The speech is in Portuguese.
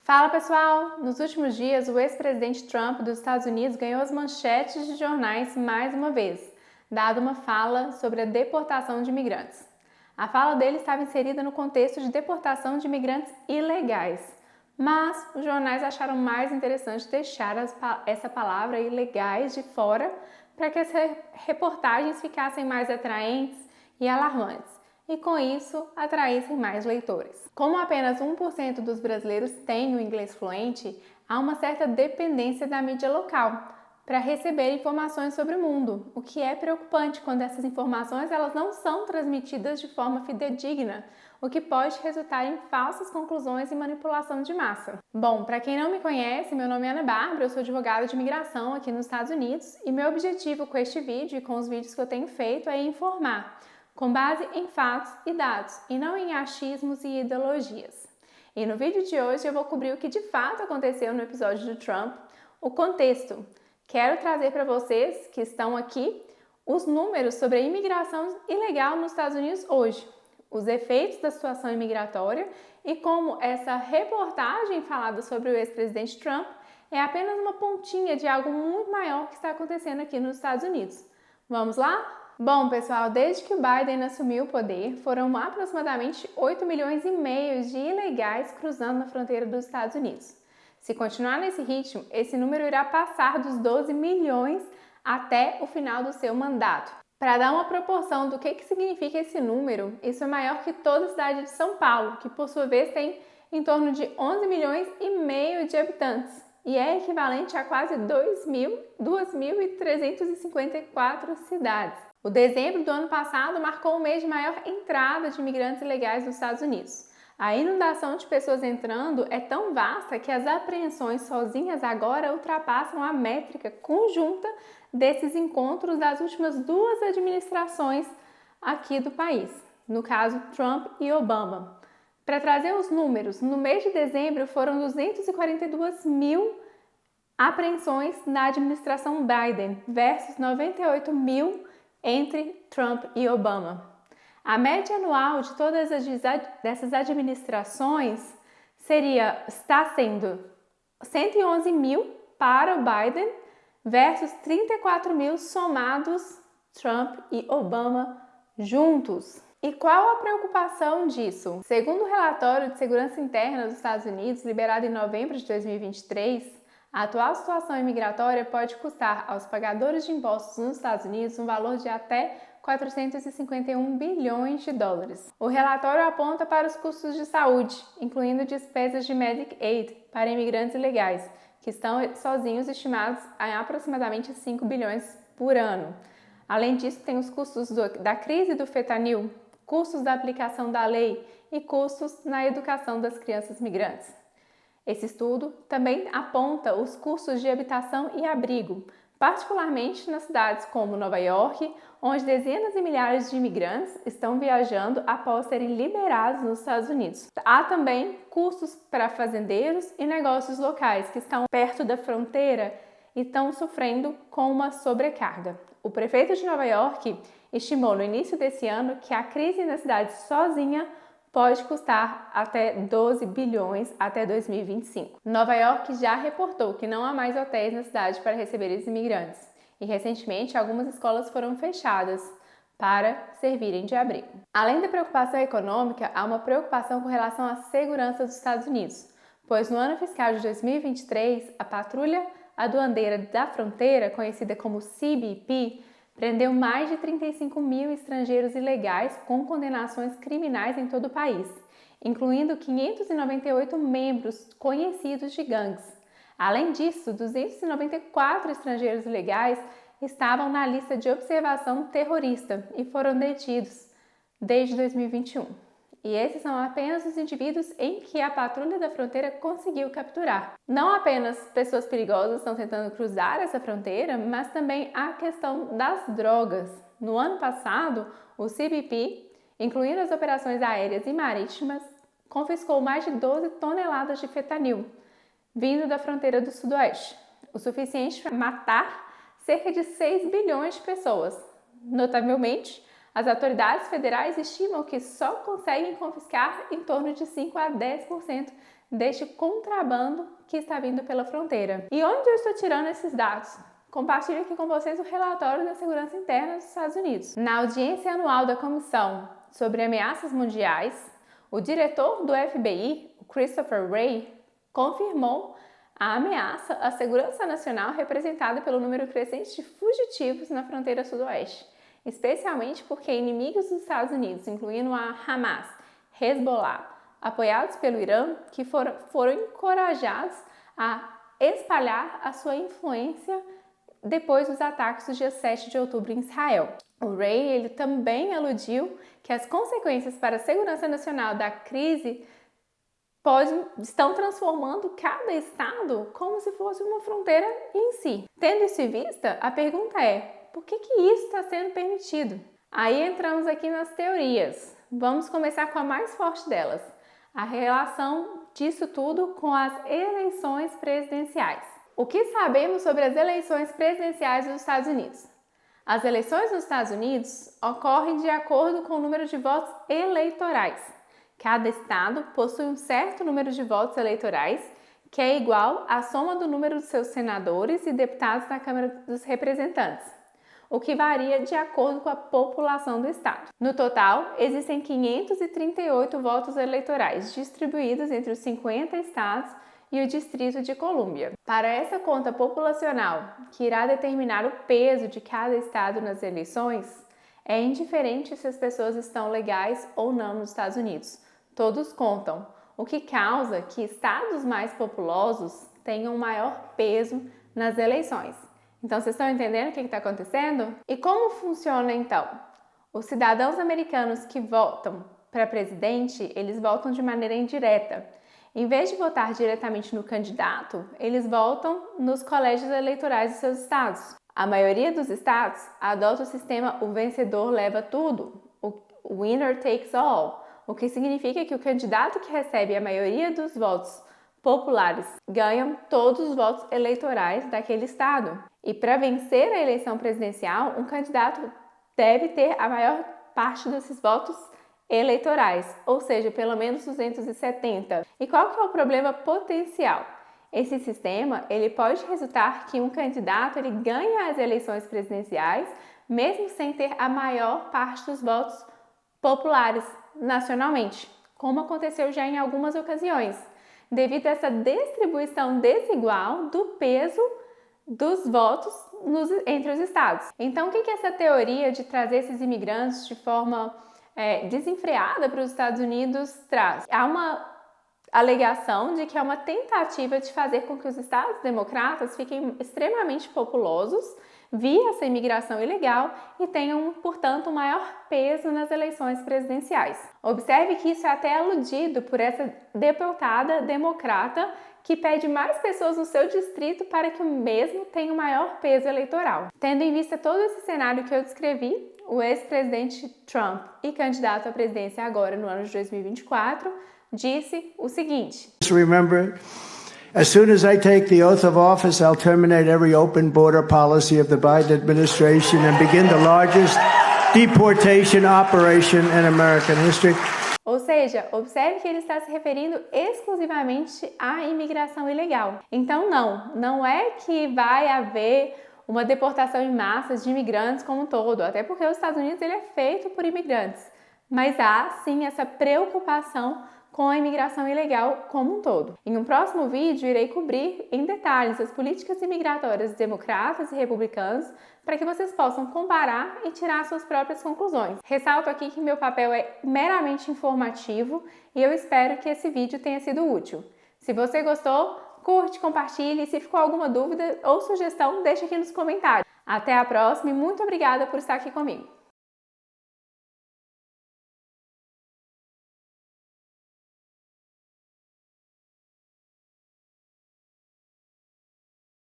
Fala pessoal! Nos últimos dias, o ex-presidente Trump dos Estados Unidos ganhou as manchetes de jornais mais uma vez, dado uma fala sobre a deportação de imigrantes. A fala dele estava inserida no contexto de deportação de imigrantes ilegais, mas os jornais acharam mais interessante deixar essa palavra ilegais de fora para que as reportagens ficassem mais atraentes e alarmantes, e com isso atraíssem mais leitores. Como apenas 1% dos brasileiros têm o inglês fluente, há uma certa dependência da mídia local para receber informações sobre o mundo, o que é preocupante quando essas informações elas não são transmitidas de forma fidedigna, o que pode resultar em falsas conclusões e manipulação de massa. Bom, para quem não me conhece, meu nome é Ana Bárbara, eu sou advogada de imigração aqui nos Estados Unidos e meu objetivo com este vídeo e com os vídeos que eu tenho feito é informar, com base em fatos e dados, e não em achismos e ideologias. E no vídeo de hoje eu vou cobrir o que de fato aconteceu no episódio do Trump, o contexto. Quero trazer para vocês que estão aqui os números sobre a imigração ilegal nos Estados Unidos hoje, os efeitos da situação imigratória e como essa reportagem falada sobre o ex-presidente Trump é apenas uma pontinha de algo muito maior que está acontecendo aqui nos Estados Unidos. Vamos lá? Bom, pessoal, desde que o Biden assumiu o poder, foram aproximadamente 8 milhões e meio de ilegais cruzando na fronteira dos Estados Unidos. Se continuar nesse ritmo, esse número irá passar dos 12 milhões até o final do seu mandato. Para dar uma proporção do que significa esse número, isso é maior que toda a cidade de São Paulo, que por sua vez tem em torno de 11 milhões e meio de habitantes, e é equivalente a quase 2.354 cidades. O dezembro do ano passado marcou o mês de maior entrada de imigrantes ilegais nos Estados Unidos. A inundação de pessoas entrando é tão vasta que as apreensões sozinhas agora ultrapassam a métrica conjunta desses encontros das últimas duas administrações aqui do país, no caso Trump e Obama. Para trazer os números, no mês de dezembro foram 242 mil apreensões na administração Biden versus 98 mil entre Trump e Obama. A média anual de todas dessas administrações está sendo 111 mil para o Biden versus 34 mil somados Trump e Obama juntos. E qual a preocupação disso? Segundo o relatório de segurança interna dos Estados Unidos, liberado em novembro de 2023, a atual situação imigratória pode custar aos pagadores de impostos nos Estados Unidos um valor de até 451 bilhões de dólares. O relatório aponta para os custos de saúde, incluindo despesas de Medicaid para imigrantes ilegais, que estão sozinhos estimados em aproximadamente 5 bilhões por ano. Além disso, tem os custos da crise do fentanil, custos da aplicação da lei e custos na educação das crianças migrantes. Esse estudo também aponta os custos de habitação e abrigo, particularmente nas cidades como Nova York, onde dezenas de milhares de imigrantes estão viajando após serem liberados nos Estados Unidos. Há também custos para fazendeiros e negócios locais que estão perto da fronteira e estão sofrendo com uma sobrecarga. O prefeito de Nova York estimou no início desse ano que a crise na cidade sozinha pode custar até 12 bilhões até 2025. Nova York já reportou que não há mais hotéis na cidade para receber os imigrantes e recentemente algumas escolas foram fechadas para servirem de abrigo. Além da preocupação econômica, há uma preocupação com relação à segurança dos Estados Unidos, pois no ano fiscal de 2023, a Patrulha Aduaneira da Fronteira, conhecida como CBP, prendeu mais de 35 mil estrangeiros ilegais com condenações criminais em todo o país, incluindo 598 membros conhecidos de gangues. Além disso, 294 estrangeiros ilegais estavam na lista de observação terrorista e foram detidos desde 2021. E esses são apenas os indivíduos em que a Patrulha da Fronteira conseguiu capturar. Não apenas pessoas perigosas estão tentando cruzar essa fronteira, mas também a questão das drogas. No ano passado, o CBP, incluindo as operações aéreas e marítimas, confiscou mais de 12 toneladas de fentanil, vindo da fronteira do Sudoeste, o suficiente para matar cerca de 6 bilhões de pessoas. Notavelmente, as autoridades federais estimam que só conseguem confiscar em torno de 5 a 10% deste contrabando que está vindo pela fronteira. E onde eu estou tirando esses dados? Compartilho aqui com vocês o relatório da Segurança Interna dos Estados Unidos. Na audiência anual da Comissão sobre Ameaças Mundiais, o diretor do FBI, Christopher Wray, confirmou a ameaça à segurança nacional representada pelo número crescente de fugitivos na fronteira sudoeste, especialmente porque inimigos dos Estados Unidos, incluindo a Hamas, Hezbollah, apoiados pelo Irã, que foram encorajados a espalhar a sua influência depois dos ataques do dia 7 de outubro em Israel. O Wray ele também aludiu que as consequências para a segurança nacional da crise estão transformando cada estado como se fosse uma fronteira em si. Tendo isso em vista, a pergunta é: por que isso está sendo permitido? Aí entramos aqui nas teorias. Vamos começar com a mais forte delas, a relação disso tudo com as eleições presidenciais. O que sabemos sobre as eleições presidenciais dos Estados Unidos? As eleições nos Estados Unidos ocorrem de acordo com o número de votos eleitorais. Cada estado possui um certo número de votos eleitorais, que é igual à soma do número dos seus senadores e deputados na Câmara dos Representantes, o que varia de acordo com a população do estado. No total, existem 538 votos eleitorais distribuídos entre os 50 estados e o Distrito de Colômbia. Para essa conta populacional, que irá determinar o peso de cada estado nas eleições, é indiferente se as pessoas estão legais ou não nos Estados Unidos. Todos contam, o que causa que estados mais populosos tenham maior peso nas eleições. Então, vocês estão entendendo o que está acontecendo? E como funciona então? Os cidadãos americanos que votam para presidente, eles votam de maneira indireta. Em vez de votar diretamente no candidato, eles votam nos colégios eleitorais dos seus estados. A maioria dos estados adota o sistema o vencedor leva tudo, o winner takes all, o que significa que o candidato que recebe a maioria dos votos populares ganha todos os votos eleitorais daquele estado. E para vencer a eleição presidencial, um candidato deve ter a maior parte desses votos eleitorais, ou seja, pelo menos 270. E qual que é o problema potencial? Esse sistema ele pode resultar que um candidato ele ganhe as eleições presidenciais, mesmo sem ter a maior parte dos votos populares nacionalmente, como aconteceu já em algumas ocasiões, devido a essa distribuição desigual do peso dos votos entre os estados. Então, o que essa teoria de trazer esses imigrantes de forma desenfreada para os Estados Unidos traz? Há uma alegação de que é uma tentativa de fazer com que os estados democratas fiquem extremamente populosos via essa imigração ilegal e tenham, portanto, um maior peso nas eleições presidenciais. Observe que isso é até aludido por essa deputada democrata que pede mais pessoas no seu distrito para que o mesmo tenha um maior peso eleitoral. Tendo em vista todo esse cenário que eu descrevi, o ex-presidente Trump e candidato à presidência agora no ano de 2024, disse o seguinte: Remember, as soon as I take the oath of office, I'll terminate every open border policy of the Biden administration and begin the largest deportation operation in American history. Ou seja, observe que ele está se referindo exclusivamente à imigração ilegal. Então não é que vai haver uma deportação em massas de imigrantes como um todo, até porque os Estados Unidos ele é feito por imigrantes, mas há sim essa preocupação com a imigração ilegal como um todo. Em um próximo vídeo, irei cobrir em detalhes as políticas imigratórias democratas e republicanas para que vocês possam comparar e tirar suas próprias conclusões. Ressalto aqui que meu papel é meramente informativo e eu espero que esse vídeo tenha sido útil. Se você gostou, curte, compartilhe e se ficou alguma dúvida ou sugestão, deixe aqui nos comentários. Até a próxima e muito obrigada por estar aqui comigo.